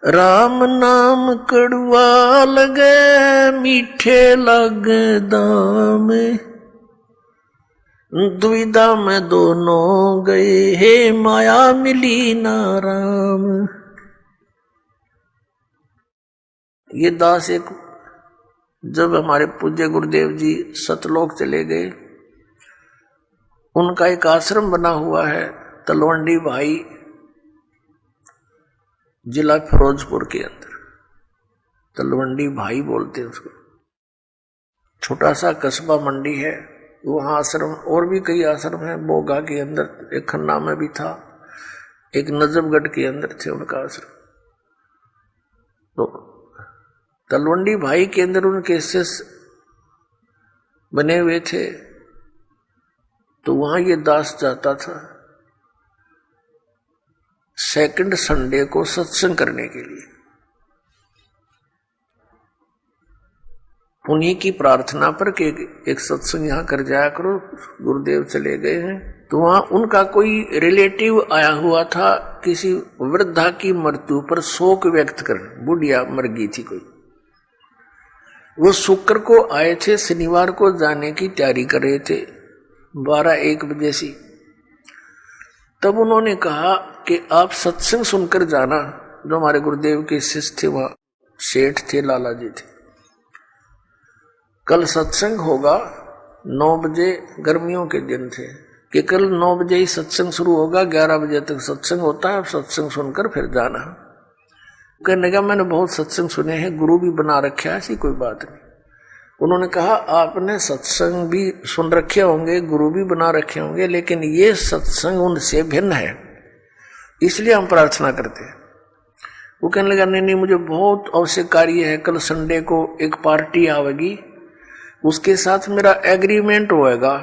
राम नाम कड़वा लगे मीठे लगे दाम, दुविधा में दोनों गए हे माया मिली ना राम। ये दास एक जब हमारे पूज्य गुरुदेव जी सतलोक चले गए, उनका एक आश्रम बना हुआ है तलवंडी भाई, जिला फिरोजपुर के अंदर। तलवंडी भाई बोलते हैं उसको। छोटा सा कस्बा मंडी है, वहाँ आश्रम और भी कई आश्रम हैं। बोगा के अंदर एक खन्ना में भी था, एक नजफगढ़ के अंदर थे उनका आश्रम। तो तलवंडी भाई के अंदर उनके शिष्य बने हुए थे, तो वहां ये दास जाता था सेकंड संडे को सत्संग करने के लिए। उन्हीं की प्रार्थना पर कि एक सत्संग यहां कर जाया करो, गुरुदेव चले गए हैं। तो वहां उनका कोई रिलेटिव आया हुआ था, किसी वृद्धा की मृत्यु पर शोक व्यक्त करने, बुढ़िया मर गई थी कोई। वो शुक्र को आए थे, शनिवार को जाने की तैयारी कर रहे थे 12-1 बजे से। तब उन्होंने कहा कि आप सत्संग सुनकर जाना। जो हमारे गुरुदेव के शिष्य थे, वहां सेठ थे, लाला जी थे। कल सत्संग होगा 9 बजे, गर्मियों के दिन थे कि कल 9 बजे ही सत्संग शुरू होगा, 11 बजे तक सत्संग होता है, आप सत्संग सुनकर फिर जाना। कहने का मैंने बहुत सत्संग सुने हैं, गुरु भी बना रखा है, ऐसी कोई बात नहीं। उन्होंने कहा आपने सत्संग भी सुन रखे होंगे, गुरु भी बना रखे होंगे, लेकिन ये सत्संग उनसे भिन्न है, इसलिए हम प्रार्थना करते हैं। वो कहने लगा नहीं, मुझे बहुत आवश्यक कार्य है, कल संडे को एक पार्टी आवेगी, उसके साथ मेरा एग्रीमेंट होएगा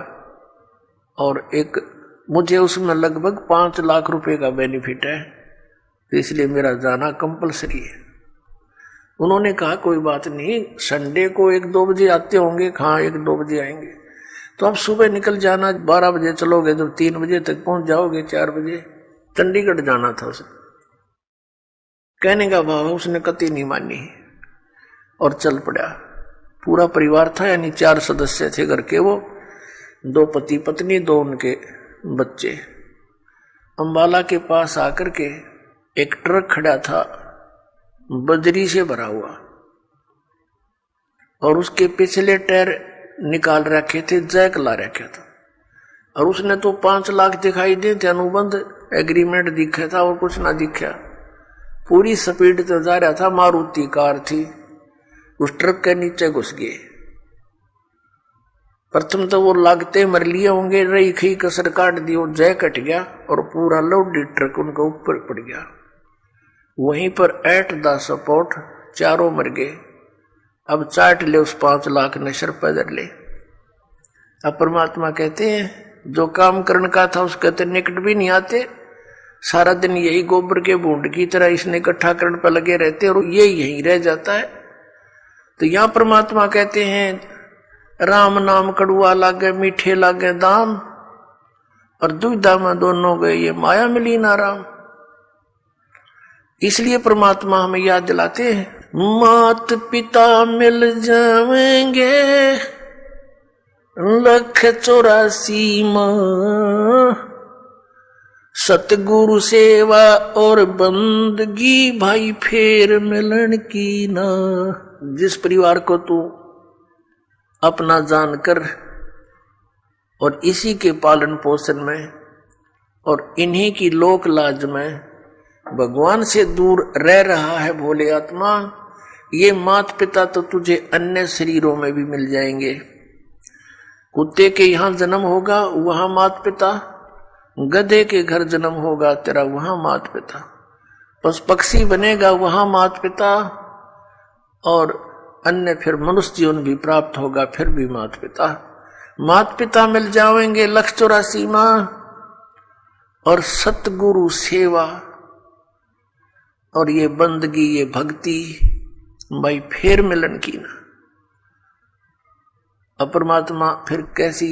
और एक मुझे उसमें लगभग 5 लाख रुपए का बेनिफिट है, तो इसलिए मेरा जाना कंपलसरी है। उन्होंने कहा कोई बात नहीं, संडे को 1-2 बजे आते होंगे। हाँ, 1-2 बजे आएंगे, तो आप सुबह निकल जाना, 12 बजे चलोगे तो 3 बजे तक पहुंच जाओगे। 4 बजे चंडीगढ़ जाना था उसे। कहने का भाव उसने कतई नहीं मानी और चल पड़ा। पूरा परिवार था, यानी 4 सदस्य थे घर के, वो 2 पति पत्नी, 2 उनके बच्चे। अंबाला के पास आकर के एक ट्रक खड़ा था बजरी से भरा हुआ, और उसके पिछले टायर निकाल रखे थे, जैक ला रखा था, और उसने तो 5 लाख दिखाई दे थे, अनुबंध एग्रीमेंट दिखा था और कुछ ना दिखा। पूरी स्पीड से जा रहा था, मारुति कार थी, उस ट्रक के नीचे घुस गए। प्रथम तो वो लागते मर लिए होंगे, रही खी कसर काट दी, और जय कट गया और पूरा लोडेड ट्रक उनके ऊपर पड़ गया। वहीं पर एट द सपोर्ट 4 मर गए। अब चाट ले उस 5 लाख ने सर पैदल ले। अब परमात्मा कहते हैं जो काम करने का था उसके तो निकट भी नहीं आते, सारा दिन यही गोबर के बूंद की तरह इसने इकट्ठा करने पर लगे रहते और ये यहीं रह जाता है। तो यहाँ परमात्मा कहते हैं राम नाम कड़ुआ लागे मीठे लागे दाम, और दुविधा में दोनों गए ये माया मिली ना राम। इसलिए परमात्मा हमें याद दिलाते हैं मात पिता मिल जाएंगे 184 माँ, सतगुरु सेवा और बंदगी भाई फेर मिलन की ना। जिस परिवार को तू अपना जानकर और इसी के पालन पोषण में और इन्हीं की लोक लाज में भगवान से दूर रह रहा है भोले आत्मा, ये माता पिता तो तुझे अन्य शरीरों में भी मिल जाएंगे। कुत्ते के यहाँ जन्म होगा वहां माता पिता, गधे के घर जन्म होगा तेरा वहां माता पिता, पशु पक्षी बनेगा वहां माता पिता, और अन्य फिर मनुष्य जीवन भी प्राप्त होगा फिर भी माता पिता। माता पिता मिल जाएंगे 184 माँ, और सतगुरु सेवा और ये बंदगी ये भक्ति भाई फेर मिलन की ना। अपरमात्मा फिर कैसी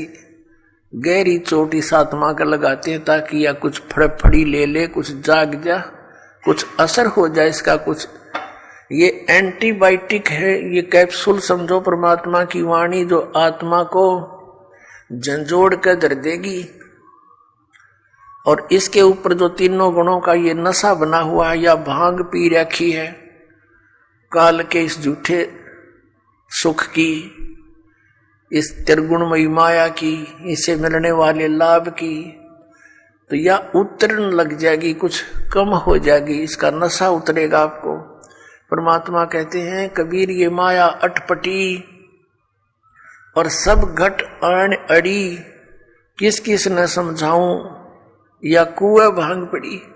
गहरी चोट इस आत्मा का लगाते हैं ताकि या कुछ फड़फड़ी ले ले, कुछ जाग जा, कुछ असर हो जाए, इसका कुछ ये एंटीबायोटिक है, ये कैप्सूल समझो परमात्मा की वाणी जो आत्मा को झंझोड़ कर धर देगी। और इसके ऊपर जो तीनों गुणों का ये नशा बना हुआ है या भांग पी रखी है काल के इस झूठे सुख की, इस त्रिगुणमयी माया की, इसे मिलने वाले लाभ की, तो या उतरन लग जाएगी, कुछ कम हो जाएगी, इसका नशा उतरेगा आपको। परमात्मा कहते हैं कबीर ये माया अटपटी और सब घट आन अड़ी, किस किस न समझाऊं या कुएं भांग पड़ी।